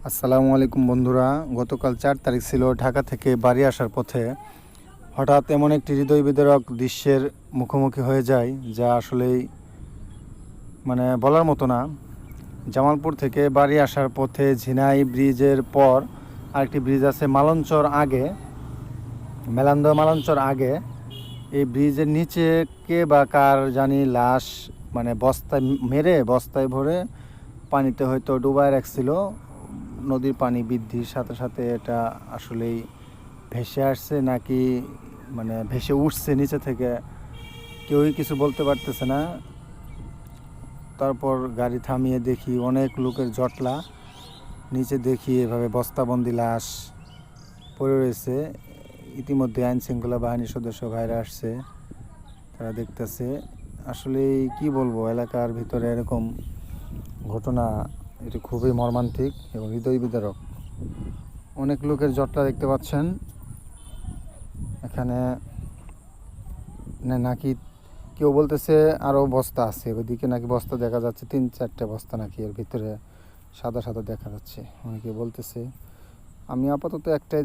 আসসালামু আলাইকুম বন্ধুরা। গতকাল 4 তারিখ ছিল, ঢাকা থেকে বাড়ি আসার পথে হঠাৎ এমন একটি হৃদয় বিদারক দৃশ্যের মুখোমুখি হয়ে যায় যা আসলেই বলার মতো না। জামালপুর থেকে বাড়ি আসার পথে ঝিনাই ব্রিজের পর আরেকটি ব্রিজ আছে মালঞ্চর আগে, মেলান্দহ মালঞ্চর আগে। এই ব্রিজের নিচে কে বা কার জানি লাশ বস্তায় মেরে বস্তায় ভরে পানিতে হয়তো ডুবায় রাখছিল। নদীর পানি বৃদ্ধির সাথে সাথে এটা আসলেই ভেসে আসছে নাকি ভেসে উঠছে নিচে থেকে, কেউই কিছু বলতে পারতেছে না। তারপর গাড়ি থামিয়ে দেখি অনেক লোকের জটলা, নিচে দেখি এভাবে বস্তাবন্দি লাশ পড়ে রয়েছে। ইতিমধ্যে আইন শৃঙ্খলা বাহিনীর সদস্য ভাইরা আসছে, তারা দেখতেছে। আসলে কি বলবো, এলাকার ভিতরে এরকম ঘটনা এটি খুবই মর্মান্তিক এবং হৃদয় বিদারক। অনেক লোকের জটলা দেখতে পাচ্ছেন এখানে, নাকি কেউ বলতেছে আরও বস্তা আছে ওইদিকে, নাকি বস্তা দেখা যাচ্ছে 3-4টে বস্তা নাকি এর ভিতরে সাদা সাদা দেখা যাচ্ছে, অনেকে বলতেছে। আমি আপাতত একটাই